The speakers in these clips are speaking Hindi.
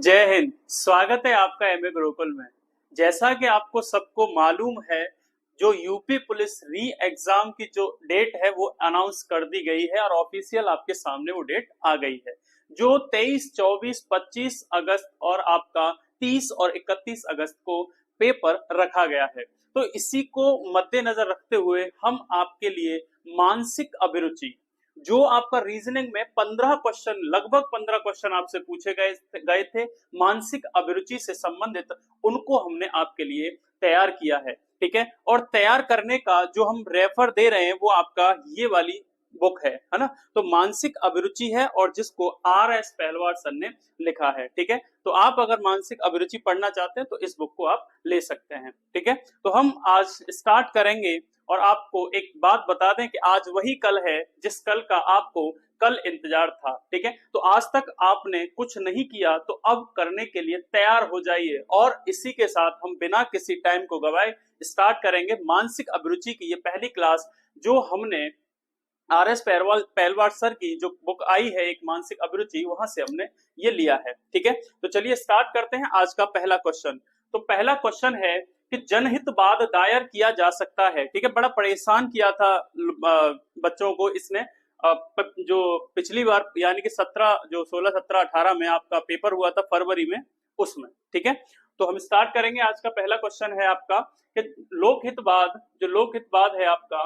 जय हिंद। स्वागत है आपका एमए गुरुकुल में। जैसा कि आपको सबको मालूम है, जो यूपी पुलिस री एग्जाम की जो डेट है वो अनाउंस कर दी गई है और ऑफिशियल आपके सामने वो डेट आ गई है, जो 23, 24, 25 अगस्त और आपका 30 और 31 अगस्त को पेपर रखा गया है। तो इसी को मद्देनजर रखते हुए हम आपके लिए मानसिक अभिरुचि, जो आपका रीजनिंग में 15 क्वेश्चन, लगभग 15 क्वेश्चन आपसे पूछे गए थे मानसिक अभिरुचि से संबंधित, उनको हमने आपके लिए तैयार किया है। ठीक है, और तैयार करने का जो हम रेफर दे रहे हैं वो आपका ये वाली बुक है ना। तो मानसिक अभिरुचि है और जिसको RS पहलवार सर ने लिखा है। ठीक है, तो आप अगर मानसिक अभिरुचि पढ़ना चाहते हैं तो इस बुक को आप ले सकते हैं। ठीक है, तो हम आज स्टार्ट करेंगे और आपको एक बात बता दें कि आज वही कल है जिस कल का आपको कल इंतजार था। ठीक है, तो आज तक आपने कुछ नहीं किया तो अब करने के लिए तैयार हो जाइए। और इसी के साथ हम बिना किसी टाइम को गवाए स्टार्ट करेंगे मानसिक अभिरुचि की ये पहली क्लास, जो हमने RS पहलवार सर की जो बुक आई है एक मानसिक अभिरुचि, वहां से हमने ये लिया है। ठीक है, तो चलिए स्टार्ट करते हैं आज का पहला क्वेश्चन। तो पहला क्वेश्चन है कि जनहित वाद दायर किया जा सकता है। ठीक है, बड़ा परेशान किया था बच्चों को इसने, जो पिछली बार यानी कि 16, 17, 18 में आपका पेपर हुआ था फरवरी में, उसमें। ठीक है, तो हम स्टार्ट करेंगे। आज का पहला क्वेश्चन है आपका कि लोकहितवाद, जो लोकहितवाद है आपका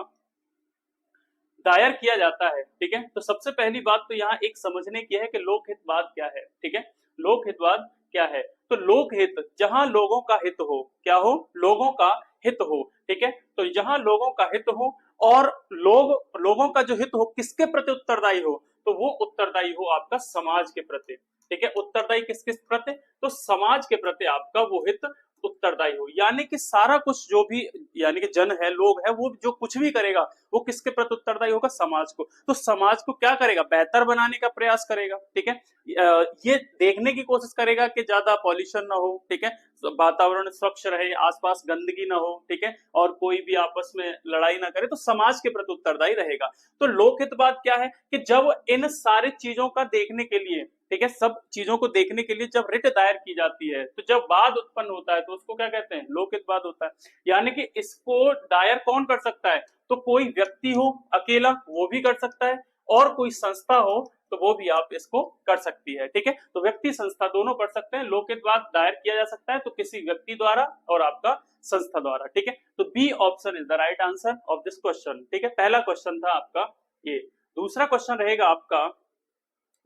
दायर किया जाता है। ठीक है, तो सबसे पहली बात तो यहाँ एक समझने की है कि लोकहितवाद क्या है। ठीक है, लोकहितवाद क्या है? तो लोकहित, जहां लोगों का हित हो, क्या हो? लोगों का हित हो। ठीक है, तो जहां लोगों का हित हो और लोगों का जो हित हो किसके प्रति उत्तरदायी हो, तो वो उत्तरदायी हो आपका समाज के प्रति। ठीक है, उत्तरदायी किस किस प्रति? तो समाज के प्रति आपका वो हित उत्तरदायी हो, यानी कि सारा कुछ जो भी यानी कि जन है, लोग है, वो जो कुछ भी करेगा वो किसके प्रति उत्तरदायी होगा? समाज को। तो समाज को क्या करेगा? बेहतर बनाने का प्रयास करेगा। ठीक है, ये देखने की कोशिश करेगा कि ज्यादा पॉल्यूशन ना हो। ठीक है, वातावरण स्वच्छ रहे, आसपास गंदगी ना हो। ठीक है, और कोई भी आपस में लड़ाई ना करे, तो समाज के प्रति उत्तरदायी रहेगा। तो लोकहितवाद क्या है कि जब इन सारी चीजों का देखने के लिए, ठीक है, सब चीजों को देखने के लिए जब रिट दायर की जाती है, तो जब वाद उत्पन्न होता है तो उसको क्या कहते हैं? लोकहितवाद होता है। यानी कि इसको दायर कौन कर सकता है? तो कोई व्यक्ति हो अकेला, वो भी कर सकता है, और कोई संस्था हो तो वो भी आप इसको कर सकती है। ठीक है, तो व्यक्ति संस्था दोनों कर सकते हैं। लोकहितवाद दायर किया जा सकता है तो किसी व्यक्ति द्वारा और आपका संस्था द्वारा। ठीक है, तो b option is the right answer of this question. ठीक है, पहला क्वेश्चन था आपका ये। दूसरा क्वेश्चन रहेगा आपका,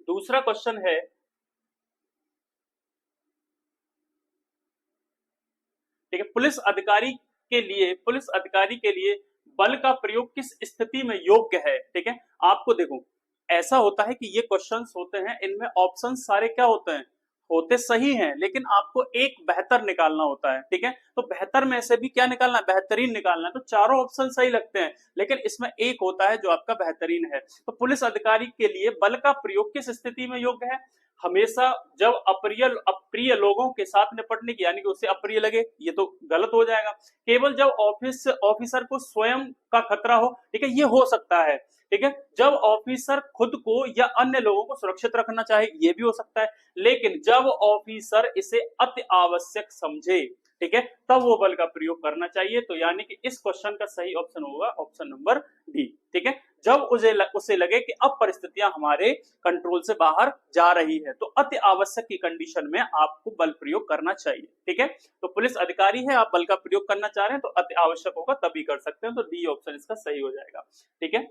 दूसरा क्वेश्चन है ठीक है, पुलिस अधिकारी के लिए बल का प्रयोग किस स्थिति में योग्य है? ठीक है, आपको देखो ऐसा होता है कि ये क्वेश्चंस होते हैं, इनमें ऑप्शन सारे क्या होते हैं? होते सही हैं, लेकिन आपको एक बेहतर निकालना होता है। ठीक है, तो बेहतर में से भी क्या निकालना है? बेहतरीन निकालना है। तो चारों ऑप्शन सही लगते हैं, लेकिन इसमें एक होता है जो आपका बेहतरीन है। तो पुलिस अधिकारी के लिए बल का प्रयोग किस स्थिति में योग्य है? हमेशा जब अप्रिय लोगों के साथ निपटने की, यानी कि उसे अप्रिय लगे, ये तो गलत हो जाएगा। केवल जब ऑफिसर को स्वयं का खतरा हो, ठीक है, ये हो सकता है। ठीक है, जब ऑफिसर खुद को या अन्य लोगों को सुरक्षित रखना चाहे, ये भी हो सकता है। लेकिन जब ऑफिसर इसे अति आवश्यक समझे, ठीक है, तब वो बल का प्रयोग करना चाहिए। तो यानी कि इस क्वेश्चन का सही ऑप्शन होगा ऑप्शन नंबर डी। ठीक है, जब उसे लगे कि अब परिस्थितियां हमारे कंट्रोल से बाहर जा रही है, तो अति आवश्यक की कंडीशन में आपको बल प्रयोग करना चाहिए। ठीक है, तो पुलिस अधिकारी है, आप बल का प्रयोग करना चाह रहे हैं तो अति आवश्यक होगा तभी कर सकते हैं। तो डी ऑप्शन इसका सही हो जाएगा। ठीक है,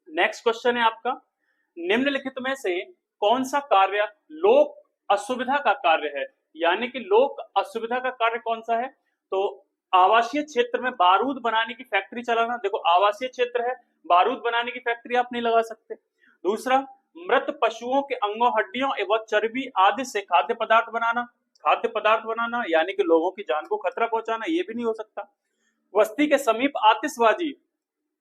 नेक्स्ट क्वेश्चन है आपका, निम्नलिखित में से कौन सा कार्य लोक असुविधा का कार्य है? यानी कि लोक असुविधा का कार्य कौन सा है? तो आवासीय क्षेत्र में बारूद बनाने की फैक्ट्री चलाना। देखो आवासीय क्षेत्र है, बारूद बनाने की फैक्ट्री आप नहीं लगा सकते। दूसरा, मृत पशुओं के अंगों, हड्डियों एवं चर्बी आदि से खाद्य पदार्थ बनाना। खाद्य पदार्थ बनाना यानी कि लोगों की जान को खतरा पहुंचाना, ये भी नहीं हो सकता। बस्ती के समीप आतिशबाजी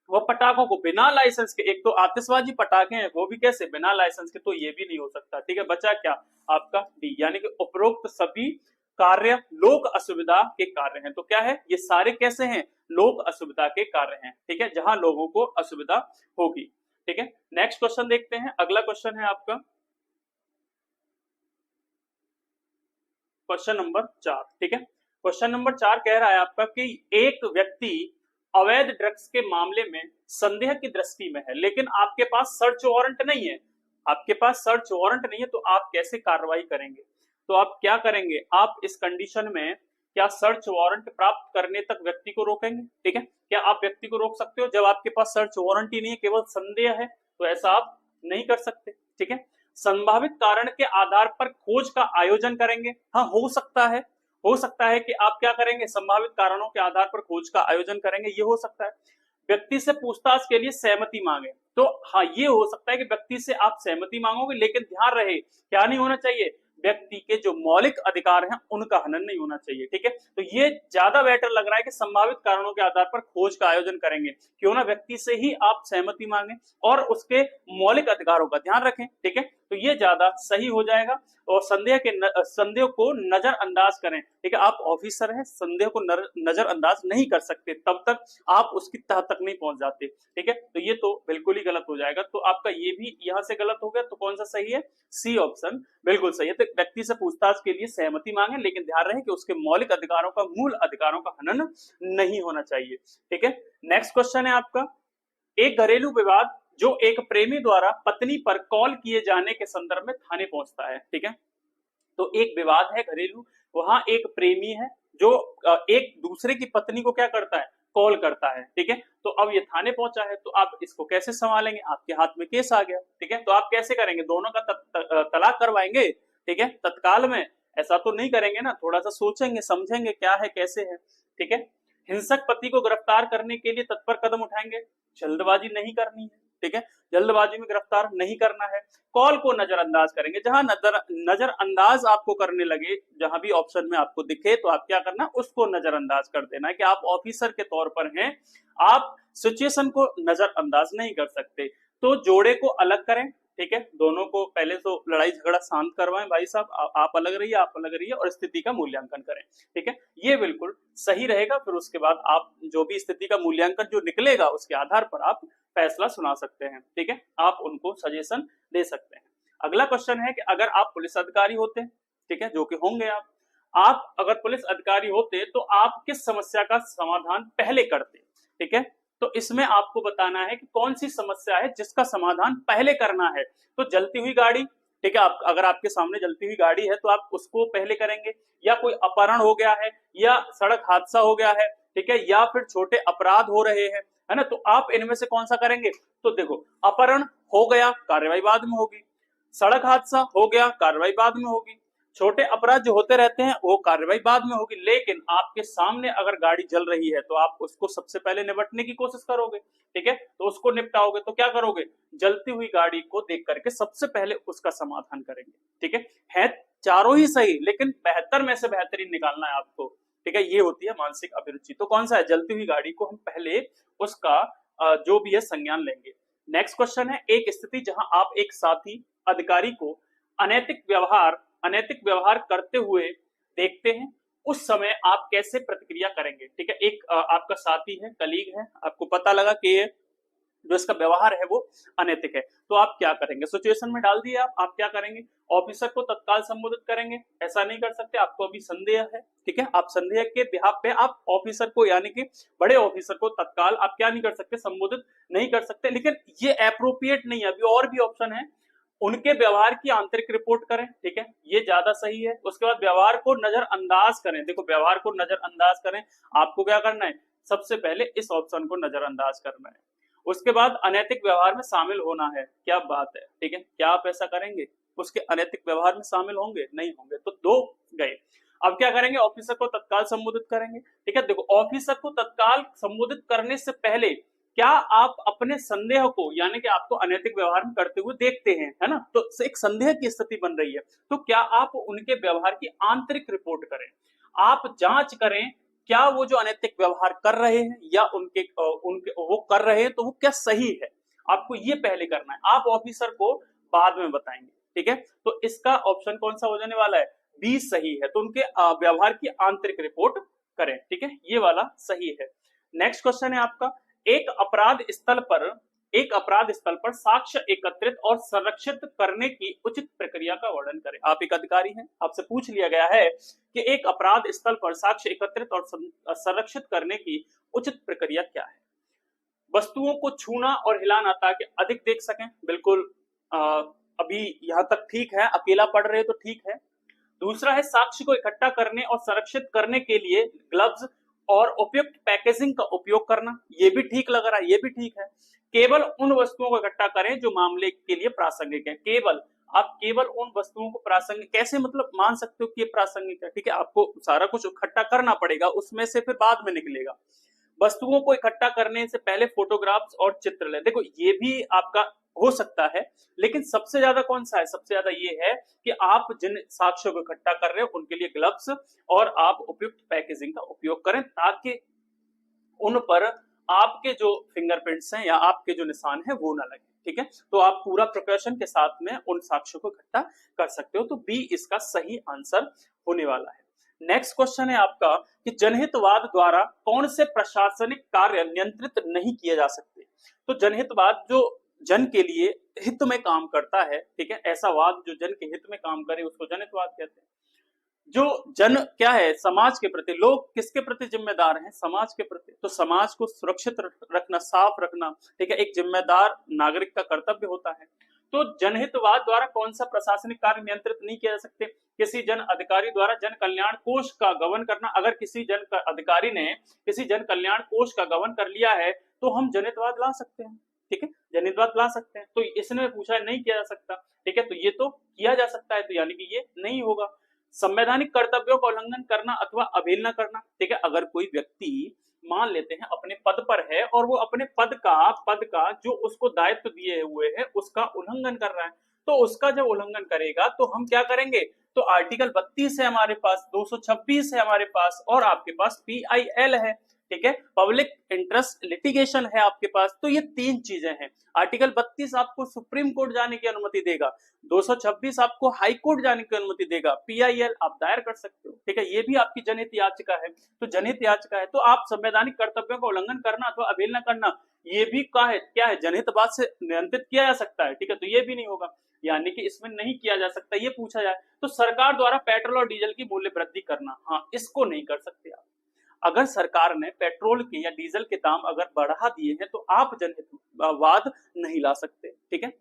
वो पटाखों को बिना लाइसेंस के, एक तो आतिशबाजी पटाखे हैं वो भी कैसे? बिना लाइसेंस के, तो ये भी नहीं हो सकता। ठीक है, बचा क्या आपका डी, यानी कि उपरोक्त सभी कार्य लोक असुविधा के कार्य हैं। तो क्या है, ये सारे कैसे हैं? लोक असुविधा के कार्य हैं। ठीक है, जहां लोगों को असुविधा होगी। ठीक है, नेक्स्ट क्वेश्चन देखते हैं। अगला क्वेश्चन है आपका, क्वेश्चन नंबर 4, ठीक है। क्वेश्चन नंबर 4 कह रहा है आपका कि एक व्यक्ति अवैध ड्रग्स के मामले में संदेह की दृष्टि में है, लेकिन आपके पास सर्च वारंट नहीं है, आपके पास सर्च वारंट नहीं है, तो आप कैसे कार्रवाई करेंगे? तो आप क्या करेंगे, आप इस कंडीशन में क्या सर्च वारंट प्राप्त करने तक व्यक्ति को रोकेंगे? ठीक है, क्या आप व्यक्ति को रोक सकते हो जब आपके पास सर्च वारंट ही नहीं है, केवल संदेह है? तो ऐसा आप नहीं कर सकते, ठीक है। संभावित कारण के आधार पर खोज का आयोजन करेंगे, हाँ हो सकता है कि आप क्या करेंगे, संभावित कारणों के आधार पर खोज का आयोजन करेंगे, ये हो सकता है। व्यक्ति से पूछताछ के लिए सहमति मांगे, तो हाँ ये हो सकता है कि व्यक्ति से आप सहमति मांगोगे, लेकिन ध्यान रहे क्या नहीं होना चाहिए, व्यक्ति के जो मौलिक अधिकार हैं उनका हनन नहीं होना चाहिए, ठीक है। तो ये ज्यादा बेटर लग रहा है कि संभावित कारणों के आधार पर खोज का आयोजन करेंगे, क्यों ना व्यक्ति से ही आप सहमति मांगे और उसके मौलिक अधिकारों का ध्यान रखें, ठीक है। तो ये ज्यादा सही हो जाएगा। और संदेह को नजरअंदाज करें, ठीक है। आप ऑफिसर हैं, संदेह को नजरअंदाज नहीं कर सकते, तब तक आप उसकी तह तक नहीं पहुंच जाते, ठीक है। तो ये तो बिल्कुल ही गलत हो जाएगा, तो आपका ये भी यहां से गलत हो गया। तो कौन सा सही है? सी ऑप्शन बिल्कुल सही है। तो व्यक्ति से पूछताछ के लिए सहमति मांगे, लेकिन ध्यान रहे कि उसके मौलिक अधिकारों का, मूल अधिकारों का हनन नहीं होना चाहिए, ठीक है। नेक्स्ट क्वेश्चन है आपका, एक घरेलू विवाद जो एक प्रेमी द्वारा पत्नी पर कॉल किए जाने के संदर्भ में थाने पहुंचता है, ठीक है। तो एक विवाद है घरेलू, वहां एक प्रेमी है जो एक दूसरे की पत्नी को क्या करता है, कॉल करता है, ठीक है। तो अब ये थाने पहुंचा है, तो आप इसको कैसे संभालेंगे? आपके हाथ में केस आ गया, ठीक है। तो आप कैसे करेंगे, दोनों का तलाक करवाएंगे, ठीक है, तत्काल में? ऐसा तो नहीं करेंगे ना, थोड़ा सा सोचेंगे समझेंगे क्या है कैसे है, ठीक है। हिंसक पति को गिरफ्तार करने के लिए तत्पर कदम उठाएंगे, जल्दबाजी नहीं करनी है, ठीक है, जल्दबाजी में गिरफ्तार नहीं करना है। कॉल को नजरअंदाज करेंगे, जहां नजरअंदाज आपको करने लगे, जहां भी ऑप्शन में आपको दिखे, तो आप क्या करना, उसको नजरअंदाज कर देना है कि आप ऑफिसर के तौर पर हैं, आप सिचुएशन को नजरअंदाज नहीं कर सकते। तो जोड़े को अलग करें, ठीक है, दोनों को पहले तो लड़ाई झगड़ा शांत करवाएं, भाई साहब आप अलग रहिए, आप अलग रहिए, और स्थिति का मूल्यांकन करें, ठीक है। ये बिल्कुल सही रहेगा। फिर उसके बाद आप जो भी स्थिति का मूल्यांकन जो निकलेगा, उसके आधार पर आप फैसला सुना सकते हैं, ठीक है, आप उनको सजेशन दे सकते हैं। अगला क्वेश्चन है कि अगर आप पुलिस अधिकारी होते, ठीक है, जो कि होंगे आप अगर पुलिस अधिकारी होते तो आप किस समस्या का समाधान पहले करते, ठीक है। तो इसमें आपको बताना है कि कौन सी समस्या है जिसका समाधान पहले करना है। तो जलती हुई गाड़ी, ठीक है, अगर आपके सामने जलती हुई गाड़ी है तो आप उसको पहले करेंगे, या कोई अपहरण हो गया है, या सड़क हादसा हो गया है, ठीक है, या फिर छोटे अपराध हो रहे हैं, है ना, तो आप इनमें से कौन सा करेंगे? तो देखो, अपहरण हो गया, कार्रवाई बाद में होगी, सड़क हादसा हो गया, कार्रवाई बाद में होगी, छोटे अपराध जो होते रहते हैं वो कार्रवाई बाद में होगी। लेकिन आपके सामने अगर गाड़ी जल रही है तो आप उसको सबसे पहले निपटने की कोशिश करोगे, ठीक है, तो उसको निपटाओगे, तो क्या करोगे, जलती हुई गाड़ी को देख करके सबसे पहले उसका समाधान करेंगे, ठीक है चारों ही सही, लेकिन बेहतर में से बेहतरीन निकालना है आपको, ठीक है, ये होती है मानसिक अभिरुचि। तो कौन सा है, जलती हुई गाड़ी को हम पहले उसका जो भी है संज्ञान लेंगे। नेक्स्ट क्वेश्चन है, एक स्थिति जहां आप एक साथी अधिकारी को अनैतिक व्यवहार करते हुए देखते हैं, उस समय आप कैसे प्रतिक्रिया करेंगे, ठीक है। एक आपका साथी है, कलीग है, आपको पता लगा कि जो इसका व्यवहार है वो अनैतिक है, तो आप क्या करेंगे? सिचुएशन में डाल दिए आप क्या करेंगे? ऑफिसर को तत्काल संबोधित करेंगे? ऐसा नहीं कर सकते, आपको अभी संदेह है, ठीक है, आप संदेह के बिहाफ पे आप ऑफिसर को, यानी कि बड़े ऑफिसर को तत्काल आप क्या नहीं कर सकते, संबोधित नहीं कर सकते। लेकिन ये अप्रोप्रिएट नहीं है, अभी और भी ऑप्शन है, उनके व्यवहार की आंतरिक रिपोर्ट करें, ठीक है, ये ज्यादा सही है। उसके बाद व्यवहार को नजरअंदाज करें, देखो व्यवहार को नजरअंदाज करें, आपको क्या करना है, सबसे पहले इस ऑप्शन को नजरअंदाज करना है। उसके बाद अनैतिक व्यवहार में शामिल होना है, क्या बात है, ठीक है, क्या आप ऐसा करेंगे? उसके अनैतिक व्यवहार में शामिल होंगे? नहीं होंगे, तो दो गए। अब क्या करेंगे, ऑफिसर को तत्काल संबोधित करेंगे, ठीक है। देखो, ऑफिसर को तत्काल संबोधित करने से पहले क्या आप अपने संदेह को, यानी कि आपको अनैतिक व्यवहार में करते हुए देखते हैं, है ना, तो एक संदेह की स्थिति बन रही है, तो क्या आप उनके व्यवहार की आंतरिक रिपोर्ट करें, आप जांच करें क्या वो जो अनैतिक व्यवहार कर रहे हैं या उनके वो कर रहे हैं तो वो क्या सही है, आपको ये पहले करना है, आप ऑफिसर को बाद में बताएंगे, ठीक है। तो इसका ऑप्शन कौन सा हो जाने वाला है, बी सही है। तो उनके व्यवहार की आंतरिक रिपोर्ट करें, ठीक है, ये वाला सही है। नेक्स्ट क्वेश्चन है आपका, एक अपराध स्थल पर एक अपराध स्थल पर साक्ष्य एकत्रित और संरक्षित करने की उचित प्रक्रिया का वर्णन करें। आप एक अधिकारी हैं, आपसे पूछ लिया गया है कि एक अपराध स्थल पर साक्ष्य एकत्रित और संरक्षित करने की उचित प्रक्रिया क्या है। वस्तुओं को छूना और हिलाना ताकि अधिक देख सकें, बिल्कुल अभी यहां तक ठीक है, अकेला पढ़ रहे तो ठीक है। दूसरा है साक्ष्य को इकट्ठा करने और संरक्षित करने के लिए ग्लव्स और उपयुक्त पैकेजिंग का उपयोग करना, ये भी ठीक लग रहा है, ये भी ठीक है। केवल उन वस्तुओं को इकट्ठा करें जो मामले के लिए प्रासंगिक है। केवल, आप केवल उन वस्तुओं को प्रासंगिक कैसे मतलब मान सकते हो कि ये प्रासंगिक है, ठीक है, आपको सारा कुछ इकट्ठा करना पड़ेगा, उसमें से फिर बाद में निकलेगा। वस्तुओं को इकट्ठा करने से पहले फोटोग्राफ्स और चित्र लें, देखो ये भी आपका हो सकता है, लेकिन सबसे ज्यादा कौन सा है, सबसे ज्यादा ये है कि आप जिन साक्ष्यों को इकट्ठा कर रहे हो उनके लिए ग्लव्स और आप उपयुक्त पैकेजिंग का उपयोग करें, ताकि उन पर आपके जो फिंगरप्रिंट्स हैं या आपके जो निशान है वो ना लगे, ठीक है। तो आप पूरा प्रिकॉशन के साथ में उन साक्ष्यों को इकट्ठा कर सकते हो। तो बी इसका सही आंसर होने वाला है। नेक्स्ट क्वेश्चन है आपका कि जनहितवाद द्वारा कौन से प्रशासनिक कार्य नियंत्रित नहीं किए जा सकते। तो जनहितवाद जो जन के लिए हित में काम करता है, ठीक है, ऐसा वाद जो जन के हित में काम करे उसको जनहितवाद कहते हैं। जो जन क्या है, समाज के प्रति, लोग किसके प्रति जिम्मेदार हैं, समाज के प्रति, तो समाज को सुरक्षित रखना, साफ रखना, ठीक है, एक जिम्मेदार नागरिक का कर्तव्य होता है। तो जनहितवाद द्वारा कौन सा प्रशासनिक कार्य नियंत्रित नहीं किया जा सकते, किसी जन अधिकारी द्वारा जन कल्याण कोष का गबन करना। अगर किसी जन अधिकारी ने किसी जन कल्याण कोष का गबन कर लिया है तो हम जनहितवाद ला सकते हैं, ठीक है, जनहितवाद ला सकते हैं। तो इसने पूछा है नहीं किया जा सकता, ठीक है, तो ये तो किया जा सकता है, तो यानी कि ये नहीं होगा। संवैधानिक कर्तव्यों का उल्लंघन करना अथवा अवहेलना करना, ठीक है, अगर कोई व्यक्ति मान लेते हैं अपने पद पर है और वो अपने पद का जो उसको दायित्व दिए हुए है उसका उल्लंघन कर रहा है, तो उसका जब उल्लंघन करेगा तो हम क्या करेंगे, तो आर्टिकल 32 है हमारे पास, 226 है हमारे पास, और आपके पास PIL है, ठीक है, पब्लिक इंटरेस्ट लिटिगेशन है आपके पास। तो ये तीन चीजें हैं। आर्टिकल 32 आपको सुप्रीम कोर्ट जाने की अनुमति देगा, 226 आपको हाई कोर्ट जाने की अनुमति देगा, PIL आप दायर कर सकते हो, ठीक है, ये भी आपकी जनहित याचिका है। तो जनहित याचिका है तो आप संवैधानिक कर्तव्यों का उल्लंघन करना अथवा अवहेलना करना, ये भी क्या है, जनहितवाद से नियंत्रित किया जा सकता है, ठीक है, तो ये भी नहीं होगा, यानी कि इसमें नहीं किया जा सकता। ये पूछा जाए तो सरकार द्वारा पेट्रोल और डीजल की मूल्य वृद्धि करना, हाँ, इसको नहीं कर सकते आप। अगर सरकार ने पेट्रोल के या डीजल के दाम अगर बढ़ा दिए हैं तो आप जनहितवाद नहीं ला सकते, ठीक है,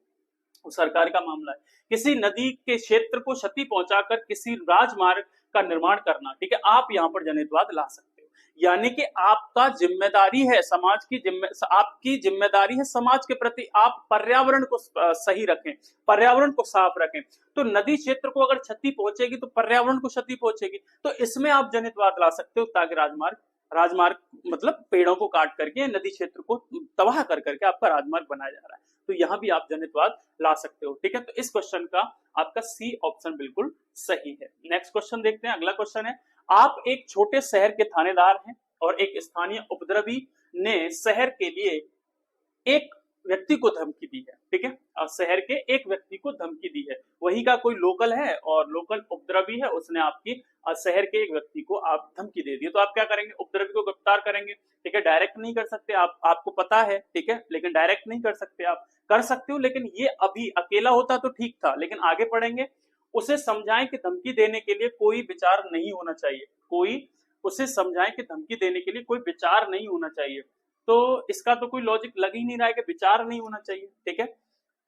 सरकार का मामला है। किसी नदी के क्षेत्र को क्षति पहुंचाकर किसी राजमार्ग का निर्माण करना, ठीक है, आप यहाँ पर जनहितवाद ला सकते हो, यानी कि आपका जिम्मेदारी है, समाज की आपकी जिम्मेदारी है समाज के प्रति, आप पर्यावरण को सही रखें, पर्यावरण को साफ रखें। तो नदी क्षेत्र को अगर क्षति पहुंचेगी तो पर्यावरण को क्षति पहुंचेगी, तो इसमें आप जनहितवाद ला सकते हो, ताकि राजमार्ग मतलब पेड़ों को काट करके नदी क्षेत्र को तबाह कर करके आपका राजमार्ग बनाया जा रहा है, तो यहां भी आप जनहितवाद ला सकते हो, ठीक है। तो इस क्वेश्चन का आपका सी ऑप्शन बिल्कुल सही है। नेक्स्ट क्वेश्चन देखते हैं। अगला क्वेश्चन है, आप एक छोटे शहर के थानेदार हैं और एक स्थानीय उपद्रवी ने शहर के लिए एक व्यक्ति को धमकी दी है, ठीक है, शहर के एक व्यक्ति को धमकी दी है, वही का कोई लोकल है और लोकल उपद्रवी है, उसने आपकी शहर के एक व्यक्ति को आप धमकी दे दी, तो आप क्या करेंगे, उपद्रवी को गिरफ्तार करेंगे, ठीक है, डायरेक्ट नहीं कर सकते आप, आपको पता है, ठीक है, लेकिन डायरेक्ट नहीं कर सकते, आप कर सकते हो, लेकिन ये अभी अकेला होता तो ठीक था, लेकिन आगे पढ़ेंगे। उसे समझाएं कि धमकी देने के लिए कोई विचार नहीं होना चाहिए, उसे समझाएं कि धमकी देने के लिए कोई विचार नहीं होना चाहिए, तो इसका तो कोई लॉजिक लग ही नहीं रहा है कि विचार नहीं होना चाहिए, ठीक है।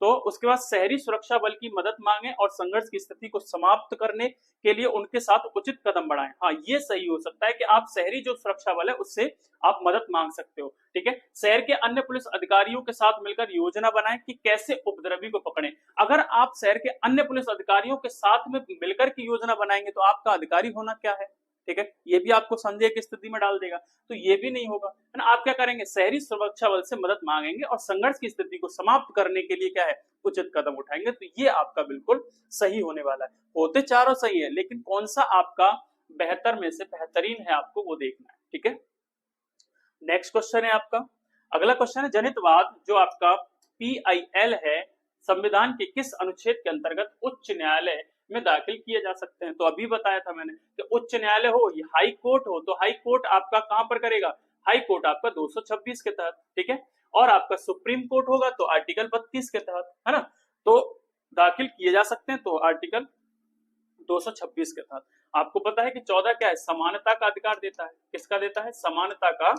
तो उसके बाद शहरी सुरक्षा बल की मदद मांगे और संघर्ष की स्थिति को समाप्त करने के लिए उनके साथ उचित कदम बढ़ाएं, हाँ, ये सही हो सकता है कि आप शहरी जो सुरक्षा बल है उससे आप मदद मांग सकते हो, ठीक है। शहर के अन्य पुलिस अधिकारियों के साथ मिलकर योजना बनाएं कि कैसे उपद्रवी को पकड़ें। अगर आप शहर के अन्य पुलिस अधिकारियों के साथ में मिलकर की योजना बनाएंगे तो आपका अधिकारी होना क्या है, ठीक है, ये भी आपको संदेह की स्थिति में डाल देगा, तो ये भी नहीं होगा, है ना। आप क्या करेंगे, शहरी सुरक्षा बल से मदद मांगेंगे और संघर्ष की स्थिति को समाप्त करने के लिए क्या है, उचित कदम उठाएंगे, तो ये आपका बिल्कुल सही होने वाला है। होते चारों सही है, लेकिन कौन सा आपका बेहतर में से बेहतरीन है आपको वो देखना है, ठीक है। नेक्स्ट क्वेश्चन है आपका, अगला क्वेश्चन है, जनहितवाद जो आपका PIL है संविधान के किस अनुच्छेद के अंतर्गत उच्च न्यायालय में दाखिल किए जा सकते हैं। तो अभी बताया था मैंने कि उच्च न्यायालय हो या हाई कोर्ट हो, तो हाई कोर्ट आपका कहां पर करेगा, हाई कोर्ट आपका 226 के तहत, ठीक है, और आपका सुप्रीम कोर्ट होगा तो आर्टिकल 32 के तहत, है ना, तो दाखिल किए जा सकते हैं, तो आर्टिकल 226 के तहत। आपको पता है कि 14 क्या है, समानता का अधिकार देता है। किसका देता है? समानता का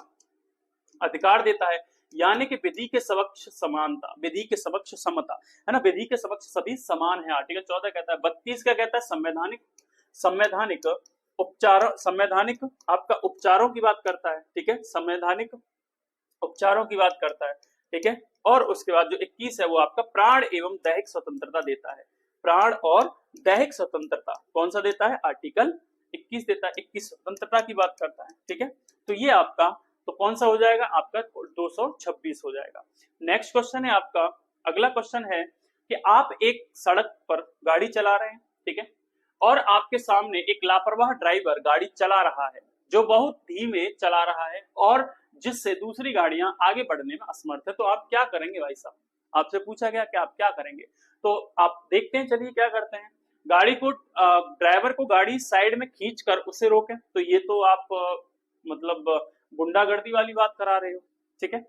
अधिकार देता है, यानी कि विधि के समक्ष समानता, विधि के समक्ष समता, है ना, विधि के समक्ष सभी समान है, आर्टिकल 14 कहता है। 32 क्या कहता है? संवैधानिक उपचार, संवैधानिक आपका उपचारों की बात करता है, ठीक है, संवैधानिक उपचारों की बात करता है, ठीक है। और उसके बाद जो 21 है वो आपका प्राण एवं दैहिक स्वतंत्रता देता है, प्राण और दैहिक स्वतंत्रता कौन सा देता है? आर्टिकल 21 देता है, 21 स्वतंत्रता की बात करता है, ठीक है। तो ये आपका, तो कौन सा हो जाएगा? आपका 226 हो जाएगा। नेक्स्ट क्वेश्चन है आपका, अगला क्वेश्चन है कि आप एक सड़क पर गाड़ी चला रहे हैं, ठीक है, और आपके सामने एक लापरवाह ड्राइवर गाड़ी चला रहा है जो बहुत धीमे चला रहा है और जिससे दूसरी गाड़ियां आगे बढ़ने में असमर्थ है, तो आप क्या करेंगे भाई साहब? आपसे पूछा गया कि आप क्या करेंगे, तो आप देखते हैं, चलिए क्या करते हैं। गाड़ी को ड्राइवर को गाड़ी साइड में खींचकर उसे रोकें, तो ये तो आप मतलब गुंडागर्दी वाली बात करा रहे हो, ठीक है।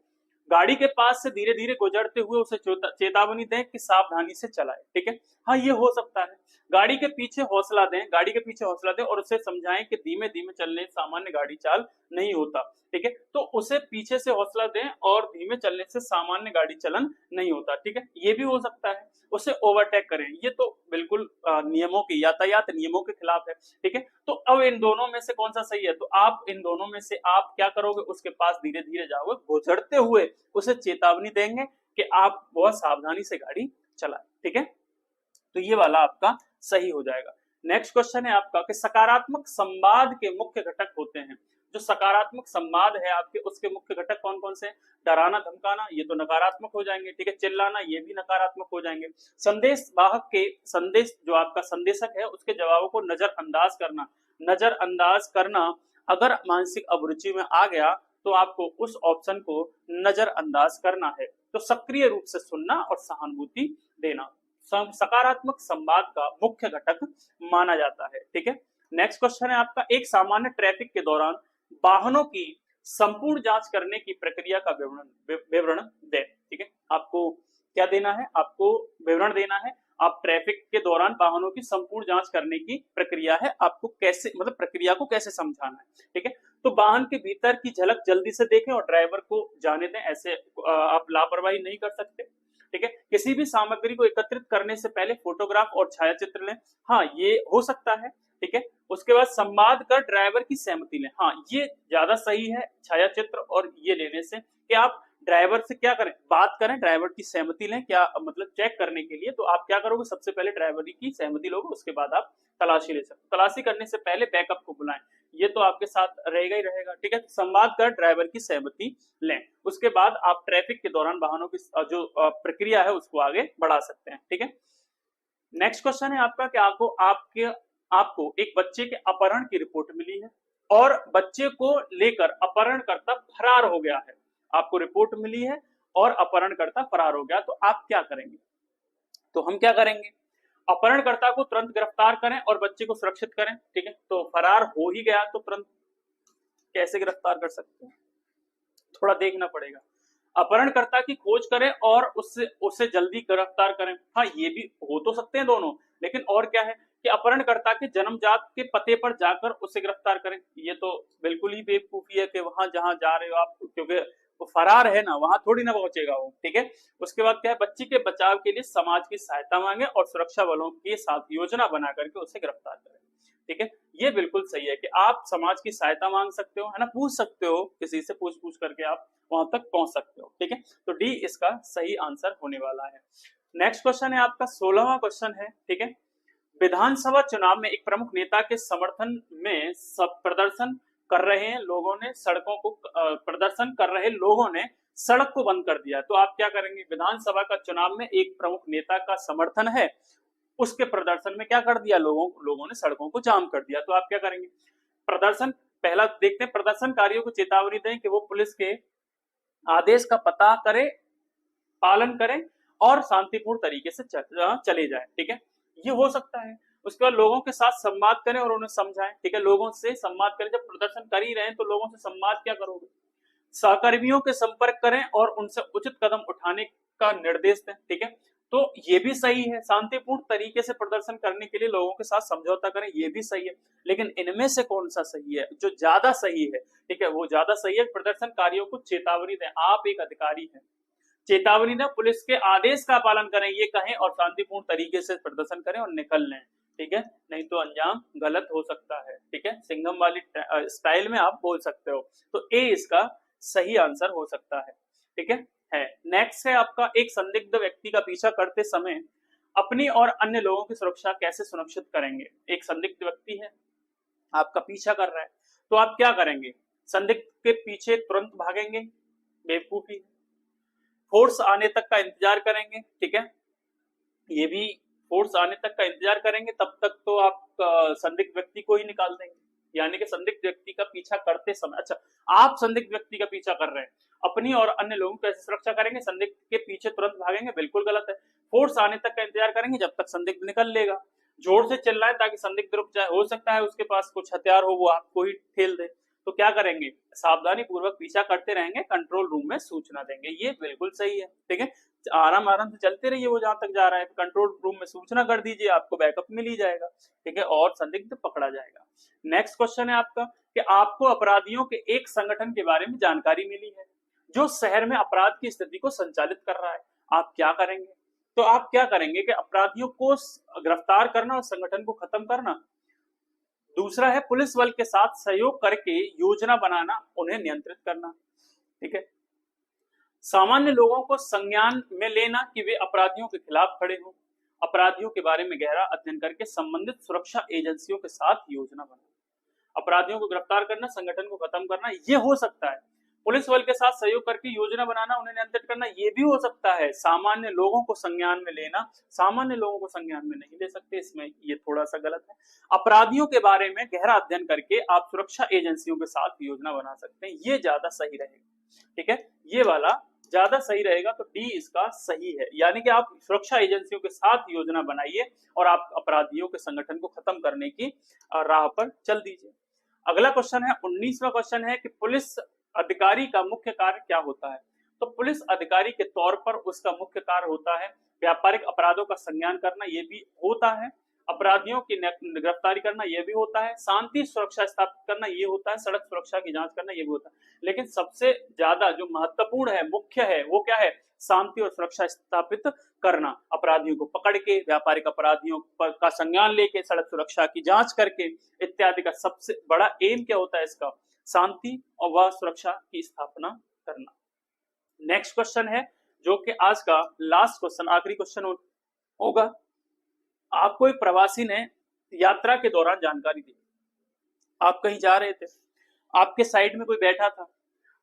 गाड़ी के पास से धीरे धीरे गुजरते हुए उसे चेतावनी दें कि सावधानी से चलाए, ठीक है, हाँ ये हो सकता है। गाड़ी के पीछे हौसला दें, गाड़ी के पीछे हौसला दें और उसे समझाएं कि धीमे धीमे चलने सामान्य गाड़ी चाल नहीं होता, ठीक है, तो उसे पीछे से हौसला दें और धीमे चलने से सामान्य गाड़ी चलन नहीं होता, ठीक है, ये भी हो सकता है। उसे ओवरटेक करें, ये तो बिल्कुल नियमों के, यातायात नियमों के खिलाफ है, ठीक है। तो अब इन दोनों में से कौन सा सही है? तो आप इन दोनों में से आप क्या करोगे? उसके पास धीरे धीरे जाओगे, गुजरते हुए उसे चेतावनी देंगे कि आप बहुत सावधानी से गाड़ी चलाएं, ठीक है, तो ये वाला आपका सही हो जाएगा। नेक्स्ट क्वेश्चन है आपका कि सकारात्मक संवाद के मुख्य घटक होते हैं। जो सकारात्मक संवाद है आपके, उसके मुख्य घटक कौन कौन से? डराना धमकाना, ये तो नकारात्मक हो जाएंगे, ठीक है, चिल्लाना, ये भी नकारात्मक हो जाएंगे। संदेश वाहक के संदेश, जो आपका संदेशक है उसके जवाबों को नजरअंदाज करना, नजरअंदाज करना अगर मानसिक अभिरुचि में आ गया तो आपको उस ऑप्शन को नजरअंदाज करना है। तो सक्रिय रूप से सुनना और सहानुभूति देना सकारात्मक संवाद का मुख्य घटक माना जाता है, ठीक है। नेक्स्ट क्वेश्चन है आपका, एक सामान्य ट्रैफिक के दौरान वाहनों की संपूर्ण जांच करने की प्रक्रिया का विवरण दें, ठीक है, आपको क्या देना है? आपको विवरण देना है। आप ट्रैफिक के दौरान वाहनों की संपूर्ण जांच करने की प्रक्रिया है, आपको कैसे, मतलब प्रक्रिया को कैसे समझाना है, ठीक है। तो वाहन के भीतर की झलक जल्दी से देखें और ड्राइवर को जाने दें, ऐसे आप लापरवाही नहीं कर सकते, ठीक है। किसी भी सामग्री को एकत्रित करने से पहले फोटोग्राफ और छायाचित्र लें, हाँ ये हो सकता है, ठीक है। उसके बाद संवाद कर ड्राइवर की सहमति लें, हाँ ये ज्यादा सही है, छायाचित्र और ये लेने से कि आप ड्राइवर से क्या करें, बात करें, ड्राइवर की सहमति लें, क्या मतलब चेक करने के लिए। तो आप क्या करोगे? सबसे पहले ड्राइवर की सहमति लोगे, उसके बाद आप तलाशी ले सकते हो। तलाशी करने से पहले बैकअप को बुलाएं, ये तो आपके साथ रहेगा ही रहेगा, ठीक है। संवाद कर ड्राइवर की सहमति लें, उसके बाद आप ट्रैफिक के दौरान वाहनों की जो प्रक्रिया है उसको आगे बढ़ा सकते हैं, ठीक है। नेक्स्ट क्वेश्चन है आपका कि आपको एक बच्चे के अपहरण की रिपोर्ट मिली है और बच्चे को लेकर अपहरणकर्ता फरार हो गया है। आपको रिपोर्ट मिली है और अपहरणकर्ता फरार हो गया, तो आप क्या करेंगे? तो हम क्या करेंगे? अपहरणकर्ता को तुरंत गिरफ्तार करें और बच्चे को सुरक्षित करें, ठीक है। तो फरार हो ही गया तो तुरंत कैसे गिरफ्तार कर सकते हैं? थोड़ा देखना पड़ेगा। अपहरणकर्ता की खोज करें और उससे जल्दी गिरफ्तार करें, हाँ ये भी हो तो सकते हैं दोनों, लेकिन और क्या है कि अपहरणकर्ता के जन्मजात के पते पर जाकर उसे गिरफ्तार करें, ये तो बिल्कुल ही बेवकूफी है कि वहां जहां जा रहे हो आप, क्योंकि वो फरार है ना, वहां थोड़ी ना पहुंचेगा वो, ठीक है। उसके बाद क्या है, बच्ची के बचाव के लिए समाज की सहायता मांगे और सुरक्षा बलों के साथ योजना बना करके उसे गिरफ्तार करें, ठीक है। ये बिल्कुल सही है कि आप समाज की सहायता मांग सकते हो, है ना, पूछ सकते हो, किसी से पूछ करके आप वहां तक पहुंच सकते हो, ठीक है। तो डी इसका सही आंसर होने वाला है। नेक्स्ट क्वेश्चन है आपका 16वां क्वेश्चन है, ठीक है। विधानसभा चुनाव में एक प्रमुख नेता के समर्थन में सब प्रदर्शन कर रहे हैं लोगों ने सड़कों को प्रदर्शन कर रहे लोगों ने सड़क को बंद कर दिया, तो आप क्या करेंगे? विधानसभा का चुनाव में एक प्रमुख नेता का समर्थन है, उसके प्रदर्शन में क्या कर दिया, लोगों ने सड़कों को जाम कर दिया, तो आप क्या करेंगे? प्रदर्शन, पहला देखते हैं, प्रदर्शनकारियों को चेतावनी दें कि वो पुलिस के आदेश का पता करें, पालन करें और शांतिपूर्ण तरीके से चले जाएं, ठीक है, ये हो सकता है। उसके बाद लोगों के साथ संवाद करें और उन्हें समझाएं, ठीक है, लोगों से संवाद करें, जब प्रदर्शन कर ही रहे हैं तो लोगों से संवाद क्या करोगे? सहकर्मियों के संपर्क करें और उनसे उचित कदम उठाने का निर्देश दें। ठीक है, तो ये भी सही है, शांतिपूर्ण तरीके से प्रदर्शन करने के लिए लोगों के साथ समझौता करें, ये भी सही है। लेकिन इनमें से कौन सा सही है? जो ज्यादा सही है, ठीक है, वो ज्यादा सही है, प्रदर्शनकारियों को चेतावनी दें। आप एक अधिकारी हैं, चेतावनी दें, पुलिस के आदेश का पालन करें, ये कहें, और शांतिपूर्ण तरीके से प्रदर्शन करें और निकल लें। ठीक है, नहीं तो अंजाम गलत हो सकता है। ठीक है, सिंघम वाली स्टाइल में आप बोल सकते हो। तो ए इसका सही आंसर हो सकता है। ठीक है। नेक्स्ट है आपका, एक संदिग्ध व्यक्ति का पीछा करते समय अपनी और अन्य लोगों की सुरक्षा कैसे सुनिश्चित करेंगे? एक संदिग्ध व्यक्ति है, आपका पीछा कर रहा है, तो आप क्या करेंगे? संदिग्ध के पीछे तुरंत भागेंगे? बेवकूफी। फोर्स आने तक का इंतजार करेंगे? ठीक है, ये भी फोर्स आने तक का इंतजार करेंगे, तब तक तो आप संदिग्ध व्यक्ति को ही निकाल देंगे। यानी कि संदिग्ध व्यक्ति का पीछा करते समय, अच्छा आप संदिग्ध व्यक्ति का पीछा कर रहे हैं, अपनी और अन्य लोगों की कैसे सुरक्षा करेंगे? संदिग्ध के पीछे तुरंत भागेंगे? बिल्कुल गलत है। फोर्स आने तक का इंतजार करेंगे जब तक संदिग्ध निकल लेगा। जोर से चिल्लाएं ताकि संदिग्ध रुक जाए, हो सकता है उसके पास कुछ हथियार हो, वो आपको ही ठेल दे। तो क्या करेंगे? सावधानी पूर्वक पीछा करते रहेंगे, कंट्रोल रूम में सूचना देंगे। ये बिल्कुल सही है। ठीक है, आराम आराम से चलते रहिए, वो जहां तक जा रहा है कंट्रोल रूम में सूचना कर दीजिए, आपको बैकअप मिल ही जाएगा। ठीक है, और संदिग्ध पकड़ा जाएगा। नेक्स्ट क्वेश्चन है आपका कि आपको अपराधियों के एक संगठन के बारे में जानकारी मिली है जो शहर में अपराध की स्थिति को संचालित कर रहा है, आप क्या करेंगे? तो आप क्या करेंगे कि अपराधियों को गिरफ्तार करना और संगठन को खत्म करना। दूसरा है पुलिस बल के साथ सहयोग करके योजना बनाना, उन्हें नियंत्रित करना। ठीक है, सामान्य लोगों को संज्ञान में लेना कि वे अपराधियों के खिलाफ खड़े हों, अपराधियों के बारे में गहरा अध्ययन करके संबंधित सुरक्षा एजेंसियों के साथ योजना बनाना। अपराधियों को गिरफ्तार करना, संगठन को खत्म करना, ये हो सकता है। पुलिस बल के साथ सहयोग करके योजना बनाना, उन्हें नियंत्रित करना, ये भी हो सकता है। सामान्य लोगों को संज्ञान में लेना, सामान्य लोगों को संज्ञान में नहीं ले सकते, इसमें ये थोड़ा सा गलत है। अपराधियों के बारे में गहरा अध्ययन करके आप सुरक्षा एजेंसियों के साथ योजना बना सकते हैं, ये ज्यादा सही रहेगा। ठीक है, ये वाला ज्यादा सही रहेगा, तो डी इसका सही है। यानी कि आप सुरक्षा एजेंसियों के साथ योजना बनाइए और आप अपराधियों के संगठन को खत्म करने की राह पर चल दीजिए। अगला क्वेश्चन है, 19वां क्वेश्चन है कि पुलिस अधिकारी का मुख्य कार्य क्या होता है? तो पुलिस अधिकारी के तौर पर उसका मुख्य कार्य होता है व्यापारिक अपराधों का संज्ञान करना, ये भी होता है, अपराधियों की गिरफ्तारी करना, यह भी होता है, शांति सुरक्षा स्थापित करना, ये होता है, सड़क सुरक्षा की जांच करना, ये भी होता है। लेकिन सबसे ज्यादा जो महत्वपूर्ण है, मुख्य है, वो क्या है? शांति और सुरक्षा स्थापित करना, अपराधियों को पकड़ के, व्यापारिक अपराधियों का संज्ञान लेके, सड़क सुरक्षा की जांच करके इत्यादि का सबसे बड़ा एम क्या होता है इसका? शांति और वह सुरक्षा की स्थापना करना। नेक्स्ट क्वेश्चन है जो कि आज का लास्ट क्वेश्चन, आखिरी क्वेश्चन होगा। आपको एक प्रवासी ने यात्रा के दौरान जानकारी दी, आप कहीं जा रहे थे, आपके साइड में कोई बैठा था,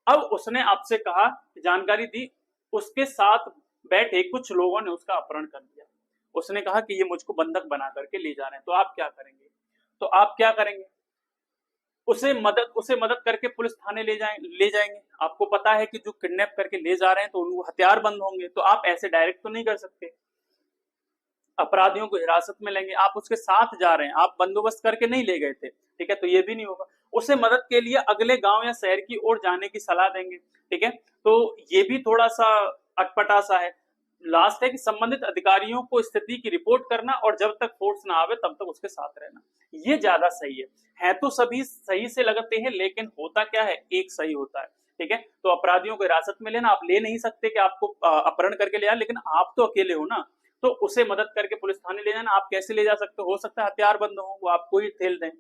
अब उसने आपसे कहा, जानकारी दी, उसके साथ बैठे कुछ लोगों ने उसका अपहरण कर दिया, उसने कहा कि ये मुझको बंधक बना करके ले जा रहे हैं, तो आप क्या करेंगे? तो आप क्या करेंगे? उसे मदद करके पुलिस थाने ले जाएंगे। आपको पता है कि जो किडनैप करके ले जा रहे हैं तो उनको हथियार बंद होंगे, तो आप ऐसे डायरेक्ट तो नहीं कर सकते, अपराधियों को हिरासत में लेंगे, आप उसके साथ जा रहे हैं, आप बंदोबस्त करके नहीं ले गए थे। ठीक है, तो ये भी नहीं होगा। उसे मदद के लिए अगले गांव या शहर की ओर जाने की सलाह देंगे। ठीक है, तो ये भी थोड़ा सा अटपटा सा है। लास्ट है कि संबंधित अधिकारियों को स्थिति की रिपोर्ट करना और जब तक फोर्स ना आवे तब तक उसके साथ रहना, ये ज्यादा सही है तो सभी सही से लगते हैं, लेकिन होता क्या है? एक सही होता है। ठीक है, तो अपराधियों को हिरासत में लेना, आप ले नहीं सकते कि आपको अपहरण करके ले आए, लेकिन आप तो अकेले हो ना, तो उसे मदद करके पुलिस थाने ले जाना, आप कैसे ले जा सकते हो सकता है हथियार बंद हो, वो आपको ही ठेल दें।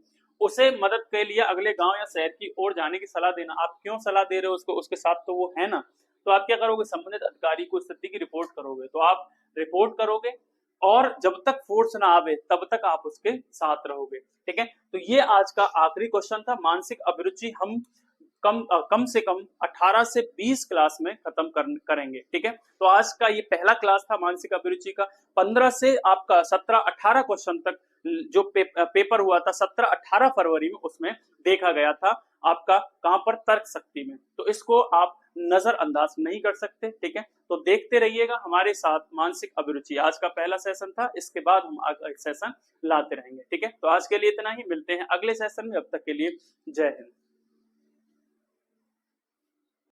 उसे मदद के लिए अगले गांव या शहर की ओर जाने की सलाह देना, आप क्यों सलाह दे रहे हो उसको? उसके साथ तो वो है ना, तो आप क्या करोगे? संबंधित अधिकारी को स्थिति की रिपोर्ट करोगे, तो आप रिपोर्ट करोगे और जब तक फोर्स ना आवे तब तक आप उसके साथ रहोगे। ठीक है, तो ये आज का आखिरी क्वेश्चन था। मानसिक अभिरुचि हम कम से कम 18 से 20 क्लास में खत्म करेंगे। ठीक है, तो आज का ये पहला क्लास था मानसिक अभिरुचि का। 15 से आपका 17-18 क्वेश्चन तक जो पेपर हुआ था 17-18 फरवरी में, उसमें देखा गया था आपका कहां पर? तर्क शक्ति में। तो इसको आप नजरअंदाज नहीं कर सकते। ठीक है, तो देखते रहिएगा हमारे साथ मानसिक अभिरुचि। आज का पहला सेशन था, इसके बाद हम अगला सेशन लाते रहेंगे। ठीक है, तो आज के लिए इतना ही, मिलते हैं अगले सेशन में, अब तक के लिए जय हिंद।